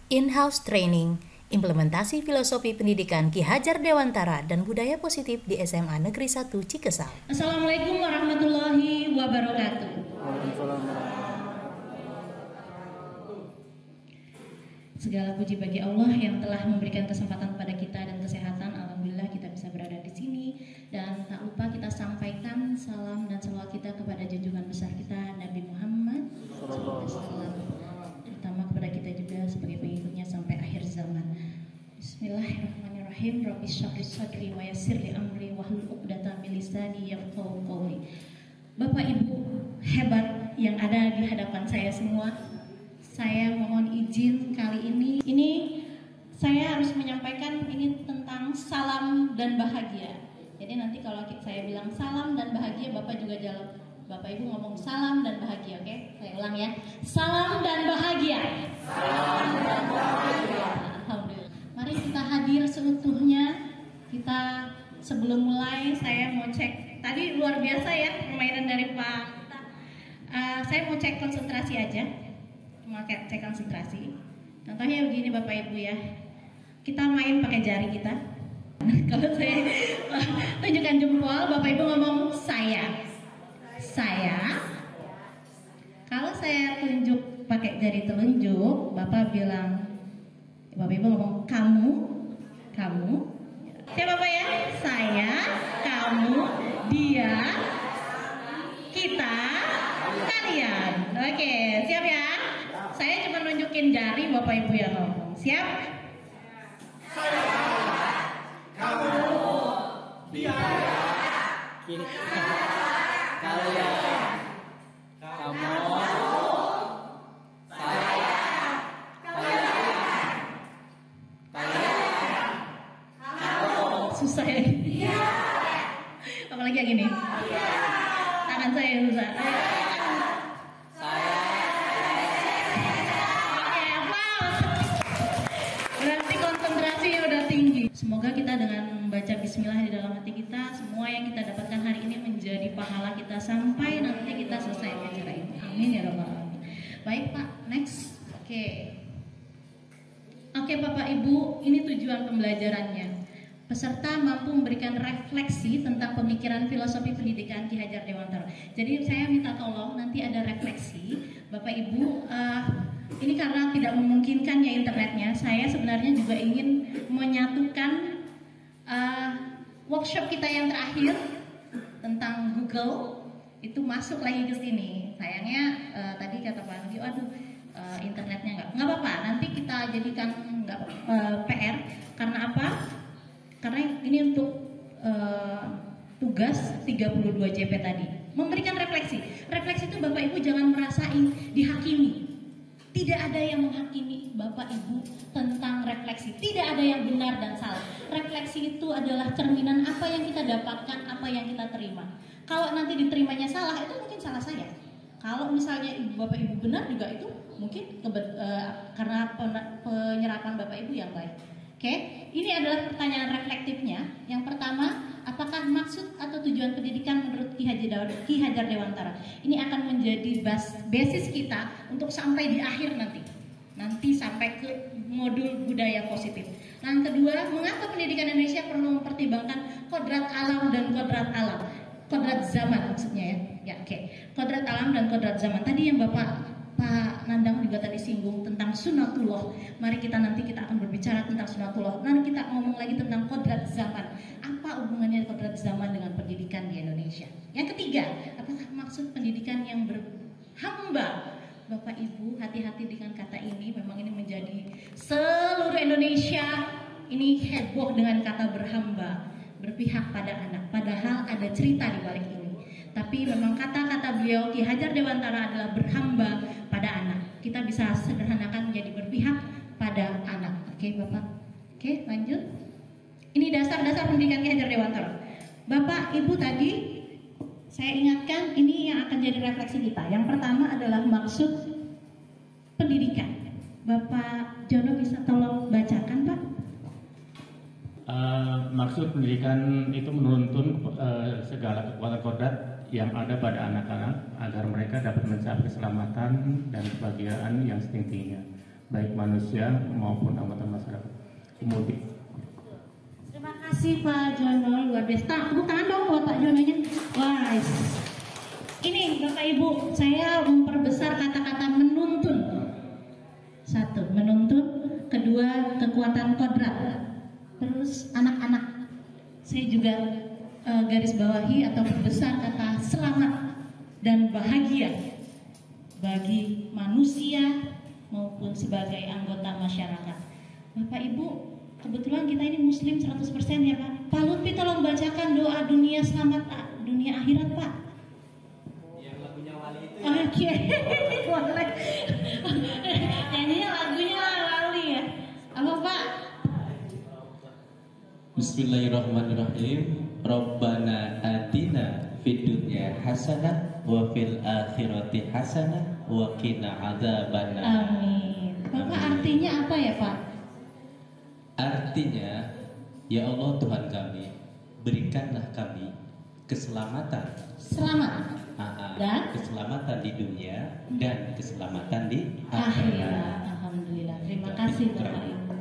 In-house training, implementasi filosofi pendidikan Ki Hajar Dewantara dan budaya positif di SMA Negeri 1 Cikesal. Assalamualaikum warahmatullahi wabarakatuh. Segala puji bagi Allah yang telah memberikan kesempatan kepada kita dan kesehatan. Alhamdulillah kita bisa berada di sini. Dan tak lupa kita sampaikan salam dan salawat kita kepada junjungan besar kita Nabi Muhammad SAW. Terutama kepada kita juga sebagai pengikutnya sampai akhir zaman. Bismillahirrahmanirrahim. Rabbi shrah li sadri wa yassir li amri wahlul 'uqdatam min lisani yafqahu qawli. Bapak Ibu hebat yang ada di hadapan saya semua, saya mohon izin kali ini saya harus menyampaikan ini tentang salam dan bahagia. Jadi nanti kalau saya bilang salam dan bahagia, Bapak juga jawab. Bapak Ibu ngomong salam dan bahagia, oke? Saya ulang ya. Salam dan bahagia. Salam dan bahagia. Alhamdulillah. Mari kita hadir seutuhnya. Kita sebelum mulai saya mau cek. Tadi luar biasa ya permainan dari Pak. Saya mau cek konsentrasi aja. Mau cek konsentrasi. Contohnya begini Bapak Ibu ya. Kita main pakai jari kita. Kalau saya tunjukkan jempol, Bapak Ibu ngomong saya. Kalau saya tunjuk pakai jari telunjuk, Bapak bilang, Bapak Ibu ngomong kamu. Siapa Bapak ya? Saya, kamu, dia, kita, kalian. Oke, siap ya? Saya cuma nunjukin jari, Bapak Ibu yang ngomong. Siap? Saya, kamu, dia, kita, kalian, kamu, saya, kalian, kamu. Susah ya? Iya. Apalagi yang ini? Iya. Tangan saya yang susah. Semoga kita dengan membaca bismillah di dalam hati kita, semua yang kita dapatkan hari ini menjadi pahala kita sampai nanti kita selesai acara ini. Amin ya rabbal alamin. Baik Pak, next. Oke Bapak Ibu, ini tujuan pembelajarannya. Peserta mampu memberikan refleksi tentang pemikiran filosofi pendidikan Ki Hajar Dewantara. Jadi saya minta tolong nanti ada refleksi. Bapak Ibu, ini karena tidak memungkinkan ya internetnya, saya sebenarnya juga ingin menyatukan workshop kita yang terakhir tentang Google itu masuk lagi ke sini. Sayangnya tadi kata Pak Nudi, internetnya nggak apa-apa. Nanti kita jadikan PR. Karena apa? Karena ini untuk tugas 32 JP tadi. Memberikan refleksi. Refleksi itu Bapak Ibu jangan merasain dihakimi. Tidak ada yang menghakimi Bapak Ibu tentang refleksi. Tidak ada yang benar dan salah. Refleksi itu adalah cerminan apa yang kita dapatkan, apa yang kita terima. Kalau nanti diterimanya salah, itu mungkin salah saya. Kalau misalnya Bapak Ibu benar juga itu mungkin karena penyerapan Bapak Ibu yang baik. Oke, ini adalah pertanyaan reflektifnya. Yang pertama, apakah maksud atau tujuan pendidikan menurut Ki Hajar Dewantara? Ini akan menjadi basis kita untuk sampai di akhir nanti sampai ke modul budaya positif. Nah, yang kedua, mengapa pendidikan Indonesia perlu mempertimbangkan kodrat alam dan kodrat alam? Kodrat zaman maksudnya ya. Kodrat alam dan kodrat zaman. Tadi yang Pak Nandang juga tadi singgung tentang sunatullah. Mari nanti kita akan berbicara tentang sunatullah. Nanti kita ngomong lagi tentang kodrat zaman. Apa hubungannya kodrat zaman dengan pendidikan di Indonesia? Yang ketiga, apakah maksud pendidikan yang berhamba? Bapak Ibu hati-hati dengan kata ini. Memang ini menjadi seluruh Indonesia ini heboh dengan kata berhamba, berpihak pada anak. Padahal ada cerita di balik ini. Tapi memang kata-kata beliau Ki Hajar Dewantara adalah berhamba pada anak. Kita bisa sederhanakan menjadi berpihak pada anak. Oke Bapak. Oke lanjut. Ini dasar-dasar pendidikan Ki Hajar Dewantara. Bapak Ibu tadi saya ingatkan ini yang akan jadi refleksi kita. Yang pertama adalah maksud pendidikan. Bapak Jono bisa tolong bacakan Pak? Maksud pendidikan itu menuntun segala kekuatan kodrat yang ada pada anak-anak agar mereka dapat mencapai keselamatan dan kebahagiaan yang setinggi-tingginya. baik manusia maupun anggota masyarakat. Kemudian Terima kasih Pak Jono, luar biasa. Tepuk tangan dong buat Pak Jononya. Wah, ini Bapak Ibu, saya memperbesar kata-kata menuntun. Satu, menuntun. Kedua, kekuatan kodrat. Terus anak-anak. Saya juga garis bawahi atau perbesar kata selamat dan bahagia bagi manusia maupun sebagai anggota masyarakat. Bapak Ibu, kebetulan kita ini Muslim 100% ya Pak. Pak Lutfi tolong bacakan doa dunia selamat dunia akhirat Pak. Yang lagunya Wali itu. Oke, boleh. Nyanyinya lagunya Wali ya. Apa Pak? Bismillahirrahmanirrahim. Rabbana atina fid dunya hasanah wa fil akhirati hasanah wa qina adzabannar. Amin. Bapak artinya apa ya Pak? Artinya, ya Allah Tuhan kami, berikanlah kami keselamatan. Selamat. Dan? Keselamatan di dunia dan keselamatan di Akhirat. akhirat. Alhamdulillah. Terima kasih Bapak Ibu.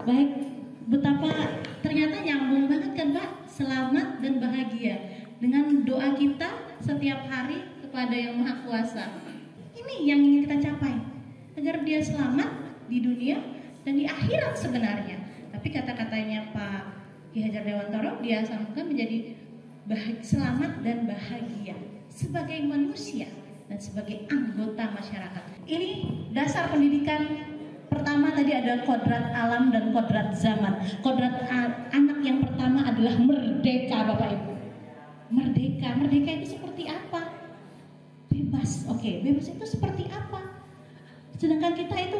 Baik, betapa ternyata nyambung banget kan Pak, selamat dan bahagia dengan doa kita setiap hari kepada Yang Maha Kuasa. Ini yang ingin kita capai, agar dia selamat di dunia dan di akhirat sebenarnya. Tapi kata-katanya Pak Ki Hajar Dewantara dia sambungkan menjadi selamat dan bahagia sebagai manusia dan sebagai anggota masyarakat. Ini dasar pendidikan. Pertama tadi ada kodrat alam dan kodrat zaman. Kodrat anak yang pertama adalah merdeka Bapak Ibu. Merdeka itu seperti apa? Bebas. Oke, bebas itu seperti apa? Sedangkan kita itu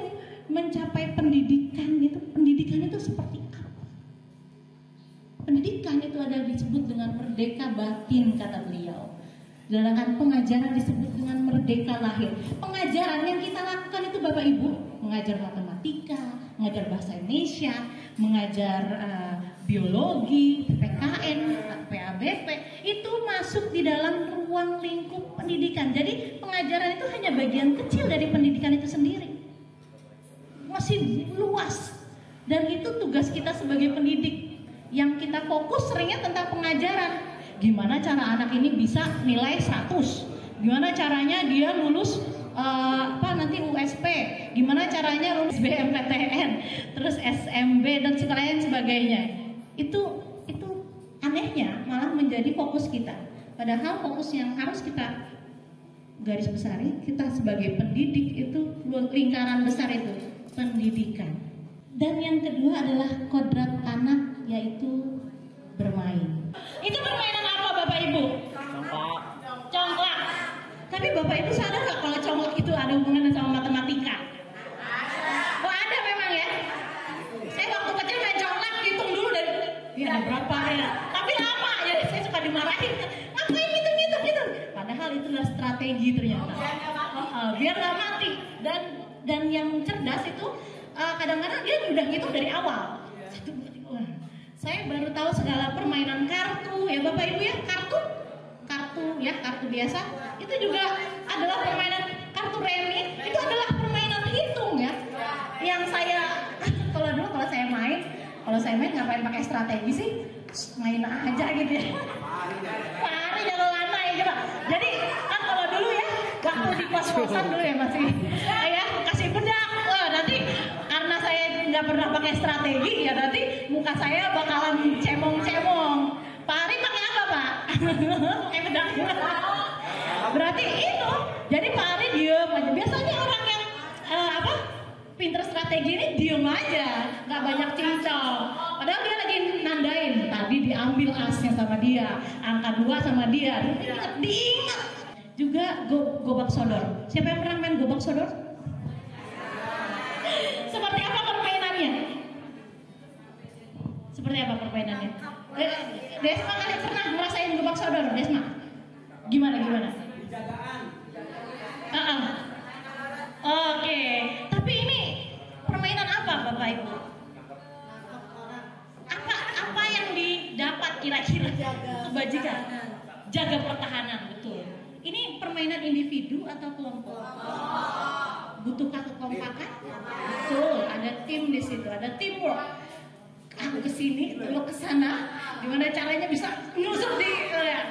mencapai pendidikan itu seperti apa? Pendidikan itu ada disebut dengan merdeka batin kata beliau. Sedangkan pengajaran disebut dengan merdeka lahir. Pengajaran yang kita lakukan itu Bapak Ibu, mengajar matematika, mengajar bahasa Indonesia, mengajar biologi, PPKN, PABP, itu masuk di dalam ruang lingkup pendidikan. Jadi pengajaran itu hanya bagian kecil dari pendidikan itu sendiri. Masih luas. Dan itu tugas kita sebagai pendidik. Yang kita fokus seringnya tentang pengajaran. Gimana cara anak ini bisa nilai 100? Gimana caranya dia lulus nanti USP? Gimana caranya lulus BMPTN? Terus SMB dan lain sebagainya. Itu anehnya malah menjadi fokus kita. Padahal fokus yang harus kita garis besari, kita sebagai pendidik itu lingkaran besar itu pendidikan. Dan yang kedua adalah kodrat anak, yaitu bermain. Itu permainan apa Bapak Ibu? Congklak. Tapi Bapak Ibu sadar nggak kalau congklak itu ada hubungannya sama matematika? Oh ada memang ya. Saya waktu kecil main congklak hitung dulu dari ada berapa ya. Tapi lama jadi saya suka dimarahin. Ngapain hitung? Padahal itu adalah strategi ternyata. Biar nggak mati. Dan yang cerdas itu kadang-kadang dia udah ngitung dari awal. 1, 2, 3. Saya baru tahu segala permainan kartu ya Bapak Ibu ya, kartu biasa itu juga adalah permainan kartu remi, itu adalah permainan hitung ya. Yang saya kalau saya main ngapain pakai strategi sih? Main aja gitu ya. Pari jalan lana ya coba. Jadi kan kalau dulu ya waktu di kos-kosan dulu ya masih ya kasih bedak. Wah, nanti karena saya nggak pernah pakai strategi ya nanti muka saya bakalan cemong-cemong. Pak Ari pakai apa Pak? Pakai bedak. Berarti itu. Jadi Pak Ari diem aja. Biasanya orang yang pinter strategi ini diem aja, nggak banyak cincong. Padahal dia lagi nandain. Tadi diambil asnya sama dia, angka 2 sama dia. Diingat. Juga gobak sodor. Siapa yang pernah main gobak sodor? Seperti apa permainannya? Desma kali pernah ngerasain gobak sodor, Desma? Gimana? Oke. Tapi ini permainan apa Bapak Ibu? Apa yang didapat kira-kira? Kebajikan. Jaga pertahanan, betul. Ini permainan individu atau kelompok? Butuhkah kekompakan? Betul, ada tim di situ, ada teamwork. Aku kesini, lo kesana. Gimana caranya bisa nusuk di ya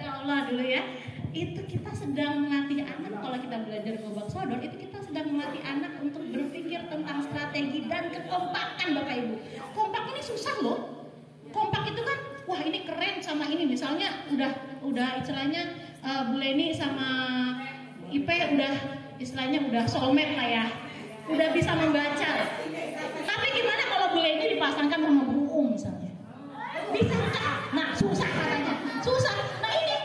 Allah dulu ya. Itu kita sedang melatih anak. Kalau kita belajar gobak sodor, itu kita sedang melatih anak untuk berpikir tentang strategi dan kekompakan, Bapak Ibu. Kompak ini susah loh. Kompak itu kan, wah ini keren sama ini. Misalnya udah istilahnya Bu Leni sama IP udah soulmate lah ya, udah bisa membaca. Tapi gimana kalau Bu Leni dipasangkan sama Bu misalnya? Bisa nggak? Nah susah katanya, susah. Nah ini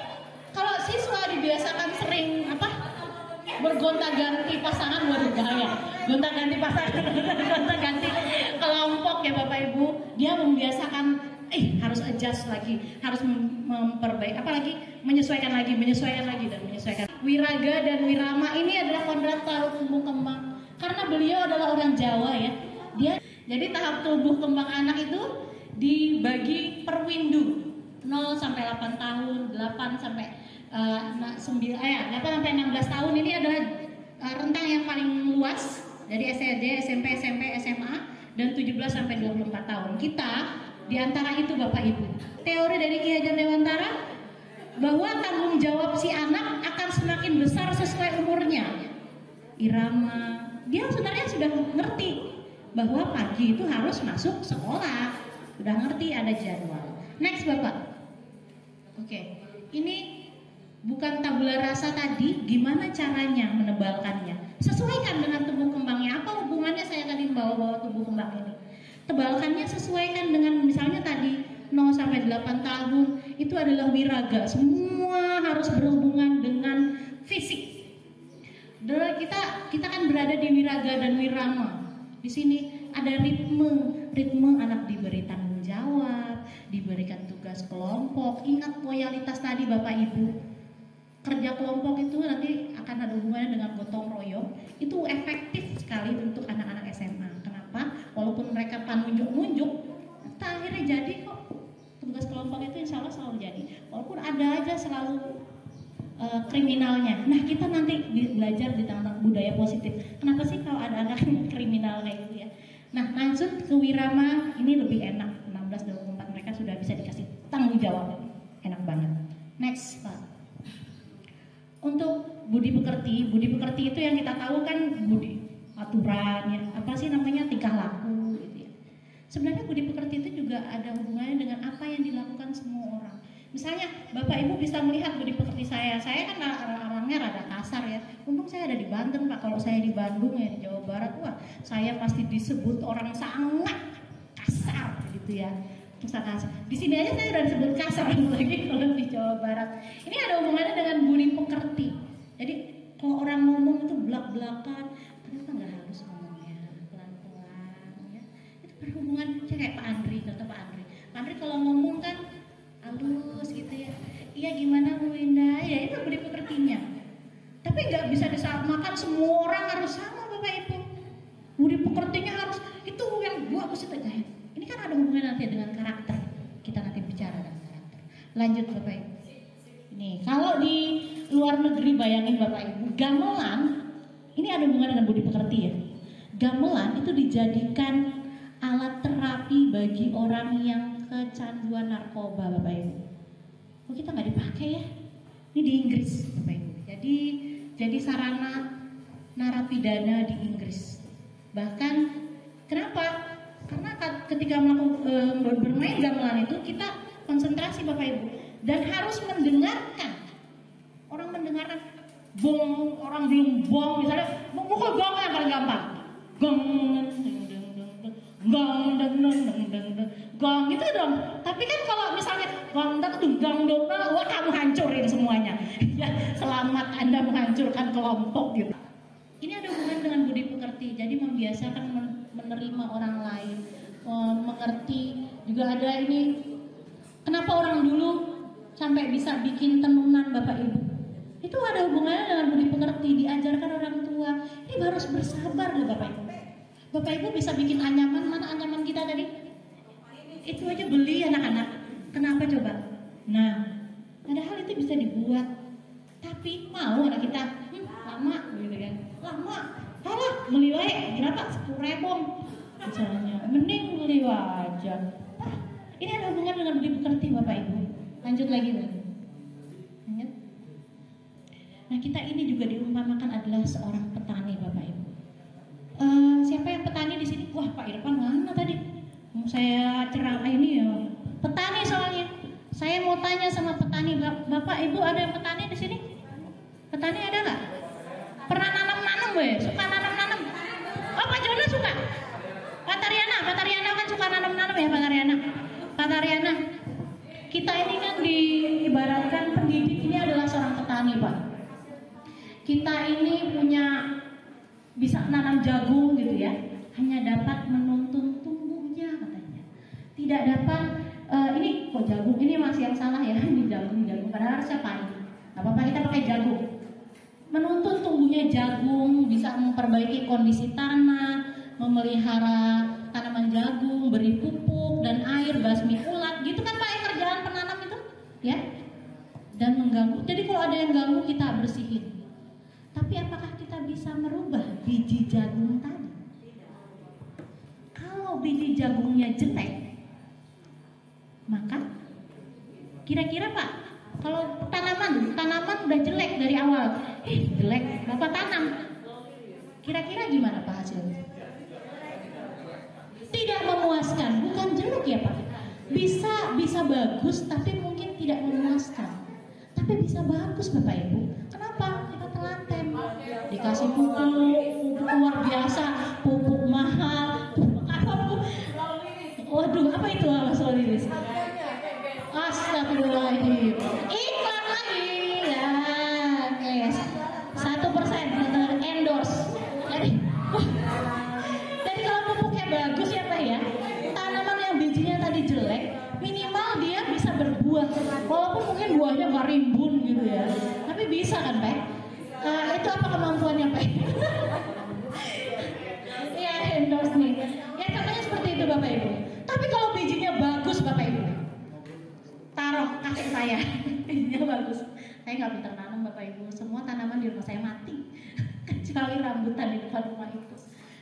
kalau siswa dibiasakan sering bergonta-ganti pasangan, waduh bahaya. Gonta-ganti pasangan, gonta-ganti kelompok ya Bapak Ibu. Dia membiasakan harus adjust lagi, harus memperbaiki, apalagi menyesuaikan lagi dan menyesuaikan. Wiraga dan Wirama ini adalah kodrat tahap tumbuh kembang. Karena beliau adalah orang Jawa ya. Jadi tahap tumbuh kembang anak itu dibagi per windu. 0 sampai 8 tahun, 8 sampai 8 sampai 16 tahun ini adalah rentang yang paling luas dari SD, SMP, SMA dan 17 sampai 24 tahun. Kita di antara itu Bapak Ibu. Teori dari Ki Hajar Dewantara bahwa tanggung jawab si anak akan semakin besar sesuai umurnya. Irama, dia sebenarnya sudah ngerti bahwa pagi itu harus masuk sekolah. Sudah ngerti ada jadwal. Next Bapak. Oke, ini bukan tabula rasa tadi, gimana caranya menebalkannya? Sesuaikan dengan tubuh kembangnya. Apa hubungannya saya tadi bawa tubuh kembang ini? Tebalkannya sesuaikan dengan misalnya tadi 0 sampai 8 tahun itu adalah wiraga. Semua harus berhubungan dengan fisik. Kita kan berada di wiraga dan wirama. Di sini ada ritme anak diberi tanggung jawab, diberikan tugas kelompok. Ingat loyalitas tadi Bapak Ibu. Kerja kelompok itu nanti akan ada hubungannya dengan gotong royong. Itu efektif sekali untuk anak-anak SMA. Kenapa? Walaupun mereka nunjuk-nunjuk, akhirnya jadi kok. Tugas kelompok itu insya Allah selalu jadi. Walaupun ada aja selalu kriminalnya. Nah kita nanti belajar di tentang budaya positif. Kenapa sih kalau ada anak kriminal kayak gitu ya? Nah langsung ke Wirama ini lebih enak. 16-24 mereka sudah bisa dikasih tanggung jawab. Enak banget. Next Pak. Untuk budi pekerti itu yang kita tahu kan budi aturan ya. Apa sih namanya tingkah laku gitu ya. Sebenarnya budi pekerti itu juga ada hubungannya dengan apa yang dilakukan semua orang. Misalnya Bapak Ibu bisa melihat budi pekerti saya kan orangnya rada kasar ya. Untung saya ada di Banten Pak. Kalau saya di Bandung ya di Jawa Barat, wah saya pasti disebut orang sangat kasar gitu ya. Kasar. Di sini aja saya udah disebut kasar lagi kalau di Jawa Barat. Ini ada hubungannya dengan budi pekerti. Jadi kalau orang ngomong itu belak-belakan, kenapa nggak halus ngomongnya, pelan-pelan ya? Itu berhubungan kayak Pak Andri, contoh Pak Andri. Pak Andri kalau ngomong kan halus gitu ya. Iya gimana Bu Indah? Ya itu budi pekertinya. Tapi nggak bisa disamakan semua orang harus sama Bapak Ibu. Budi pekertinya harus itu yang bagus itu aja. Ini kan ada hubungan nanti dengan karakter. Kita nanti bicara tentang karakter. Lanjut Bapak Ibu. Nih kalau di luar negeri bayangin Bapak Ibu, gamelan ini ada hubungan dengan budi pekerti ya. Gamelan itu dijadikan alat terapi bagi orang yang kecanduan narkoba Bapak Ibu. Kok kita nggak dipakai ya? Ini di Inggris Bapak Ibu. Jadi sarana narapidana di Inggris. Bahkan kenapa? Karena ketika bermain gamelan itu kita konsentrasi Bapak Ibu dan harus mendengarkan. Orang mendengarkan bong, orang belum bong misalnya, mukul gong yang paling gampang. Gong, gong gitu dong. Tapi kan kalau misalnya gong, wah kamu hancurin semuanya. Ya, selamat Anda menghancurkan kelompok gitu. Ini ada hubungan dengan budi pekerti. Jadi membiasakan menerima orang lain, mengerti. Juga ada ini. Kenapa orang dulu sampai bisa bikin tenunan Bapak Ibu? Itu ada hubungannya dengan budi pekerti. Diajarkan orang tua. Ini harus bersabar loh Bapak Ibu. Bapak Ibu bisa bikin anyaman. Mana anyaman kita tadi? Itu aja beli anak-anak. Kenapa coba? Nah, padahal itu bisa dibuat Tapi mau anak kita lama gitu kan, lama, halah beli wae berapa 10.000 misalnya, mending beli aja. Ini ada hubungan dengan beli pekerti Bapak Ibu. Lanjut lagi Lanjut. Nah kita ini juga diumpamakan adalah seorang petani Bapak Ibu. Siapa yang petani di sini? Wah Pak Irfan mana tadi? Saya ceramah ini ya petani soalnya. Saya mau tanya sama petani, Bapak Ibu ada yang petani di sini? Petani ada nggak? Pernah nanam-nanam suka nanam-nanam? Oh Pak Jono suka? Pak Tariana kan suka nanam-nanam ya Pak Tariana. Kita ini kan diibaratkan pendidik ini adalah seorang petani Pak. Kita ini punya bisa nanam jagung gitu ya, hanya dapat menuntun tumbuhnya katanya. Tidak dapat ini kok jagung ini masih yang salah ya, ini jagung padahal harusnya padi. Gak apa-apa kita pakai jagung. Menuntun tumbuhnya jagung, bisa memperbaiki kondisi tanah, memelihara tanaman jagung, beri pupuk dan air, basmi ulat, gitu kan Pak yang kerjaan penanam itu, ya. Dan mengganggu. Jadi kalau ada yang ganggu kita bersihin. Tapi apakah kita bisa merubah biji jagung tadi? Kalau biji jagungnya jelek, maka kira-kira Pak, kalau tanaman udah jelek dari awal, jelek, Bapak tanam, kira-kira gimana Pak hasilnya? Tidak memuaskan, bukan jelek ya Pak. Bisa bagus, tapi mungkin tidak memuaskan. Tapi bisa bagus Bapak Ibu. Kenapa? Kita telaten, dikasih pupuk luar biasa, pupuk mahal, pupuk apa Bu? Waduh, apa itu Mas Waliris? Astagfirullahaladzim. Iklan lagi ya, oke. 1% endorse. Jadi kalau pupuknya bagus ya Pak ya, tanaman yang bijinya tadi jelek, minimal dia bisa berbuah. Walaupun mungkin buahnya nggak rimbun gitu ya, tapi bisa kan Pak? Itu apa kemampuannya Pak? Ya endorse nih. Ya contohnya seperti itu Bapak Ibu. Tapi kalau bijinya bagus Bapak Ibu, taruh kasih saya, bijinya bagus. Saya nggak pintar nanam Bapak Ibu. Semua tanaman di rumah saya mati, kecuali rambutan di depan rumah itu.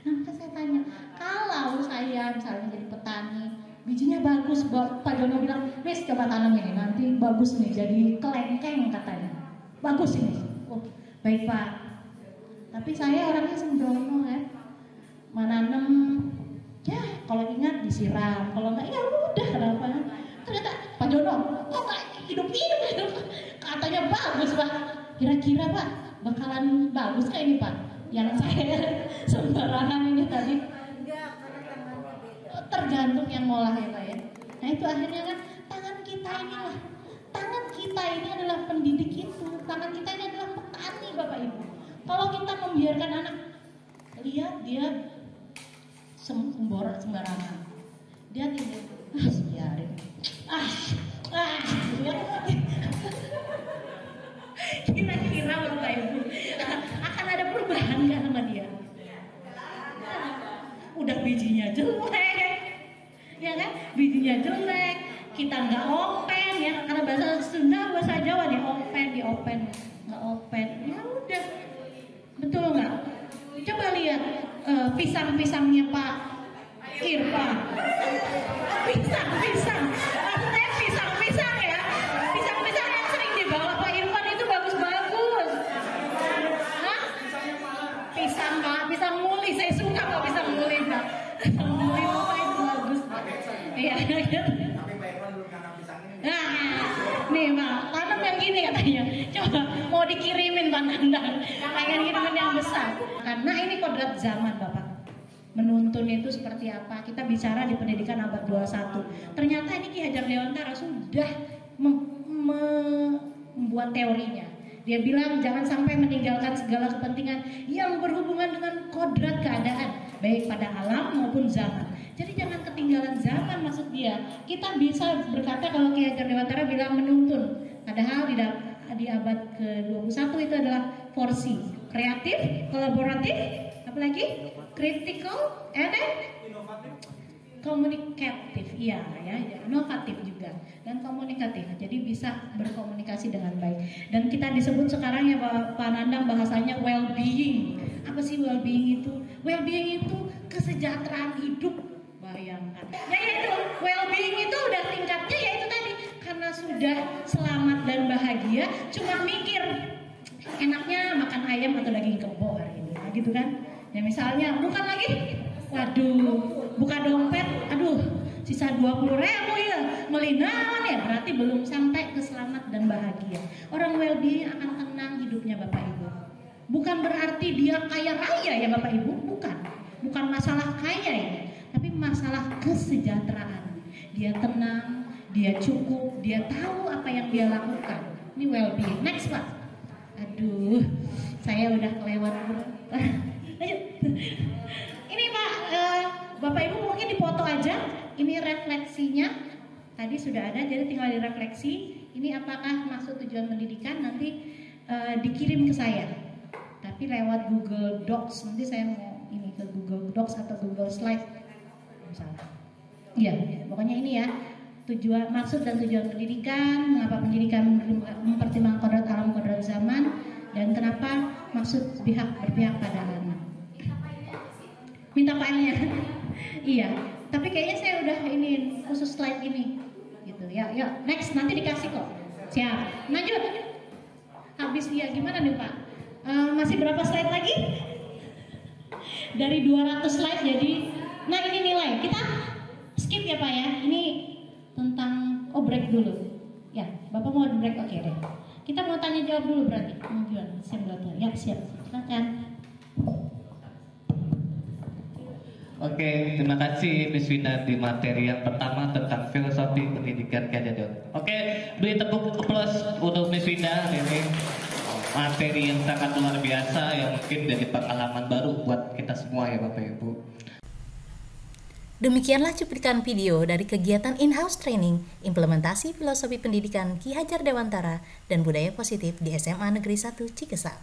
Nah maka saya tanya, kalau saya misalnya jadi petani, bijinya bagus, Pak Jono bilang, Miss coba tanam ini, nanti bagus nih, jadi kelengkeng katanya. Bagus ini. Oh, baik Pak. Tapi saya orangnya sembrono ya, menanam, ya kalau ingat disiram, kalau enggak ya udah kenapa. Ternyata Pak Jono, kok nggak hidup, katanya bagus Pak. Kira-kira Pak, bakalan bagus kayak ini Pak? Yang saya sembarangan ini tadi. Tergantung yang ngolah ya Pak ya. Nah itu akhirnya kan tangan kita ini adalah pendidik itu, tangan kita ini adalah petani Bapak Ibu. Kalau kita membiarkan anak lihat dia sembarangan, dia tidak biarin, kira-kira Bapak Ibu akan ada perubahan nggak sama dia? Udah bijinya jelek, ya kan? Bijinya jelek, kita nggak open ya, karena bahasa Sunda, bahasa Jawa diopen, nggak open, ya udah, betul nggak? Coba lihat pisang-pisangnya Pak Irfan, pisang-pisang ya, pisang-pisang yang sering dibawa Pak Irfan itu bagus-bagus. Hah? Pisang Pak, pisang muli, saya suka Pak pisang muli Pak. Pisang muli Pak itu bagus. Iya. Nah, nih Pak, tanam yang gini katanya. Coba mau dikirimin Pak Nandang, pengen kirimin yang besar. Karena ini kodrat zaman Bapak. Menuntun itu seperti apa? Kita bicara di pendidikan abad 21. Ternyata ini Ki Hajar Dewantara sudah membuat teorinya. Dia bilang jangan sampai meninggalkan segala kepentingan yang berhubungan dengan kodrat keadaan, baik pada alam maupun zaman. Jadi jangan ketinggalan zaman maksud dia. Kita bisa berkata kalau Ki Hajar Dewantara bilang menuntun. Padahal di abad ke-21 itu adalah 4C. Kreatif, kolaboratif, apalagi critical and komunikatif, iya ya, inovatif juga. dan komunikatif. Jadi bisa berkomunikasi dengan baik. Dan kita disebut sekarang ya Pak Nandang bahasanya well-being. Apa sih well-being itu? Well-being itu kesejahteraan hidup. Bayangkan. Ya itu well-being itu udah tingkatnya ya itu tadi. Karena sudah selamat dan bahagia, cuma mikir enaknya makan ayam atau daging kebo hari ini, nah, gitu kan? Ya misalnya bukan lagi, waduh, buka dompet, aduh, sisa 20.000 ya, melinawan ya, berarti belum sampai ke selamat dan bahagia. Orang well-being akan tenang hidupnya Bapak Ibu. Bukan berarti dia kaya raya ya Bapak Ibu, bukan masalah kaya ya, tapi masalah kesejahteraan. Dia tenang, dia cukup, dia tahu apa yang dia lakukan. Ini well-being. Next Pak. Aduh, saya udah kelewat. Lanjut. Ini Pak, Bapak Ibu mungkin dipoto aja. Ini refleksinya. Tadi sudah ada, jadi tinggal direfleksi. Ini apakah masuk tujuan pendidikan, nanti dikirim ke saya. Tapi lewat Google Docs. Nanti saya mau ini ke Google Docs atau Google Slide. Misalnya. Iya, pokoknya ini ya. Tujuan, maksud dan tujuan pendidikan, mengapa pendidikan mempertimbangkan kodrat alam, kodrat zaman, dan kenapa maksud berpihak pada anak. Minta filenya. Iya, tapi kayaknya saya udah ini khusus slide ini, gitu ya. Yuk, next nanti dikasih kok. Siap. Lanjut. Habis ya gimana nih Pak? Masih berapa slide lagi? Dari 200 slide jadi, nah ini nilai. Kita skip ya Pak ya. Ini tentang break dulu ya, Bapak mau break, oke deh, kita mau tanya jawab dulu berarti gimana simulator ya, siap, silakan. Oke, terima kasih Miss Wina di materi yang pertama tentang filosofi pendidikan Kajadon. Oke, beri tepuk aplaus untuk Miss Wina, ini materi yang sangat luar biasa yang mungkin jadi pengalaman baru buat kita semua ya Bapak Ibu. Demikianlah cuplikan video dari kegiatan in-house training implementasi filosofi pendidikan Ki Hajar Dewantara dan budaya positif di SMA Negeri 1 Cikesal.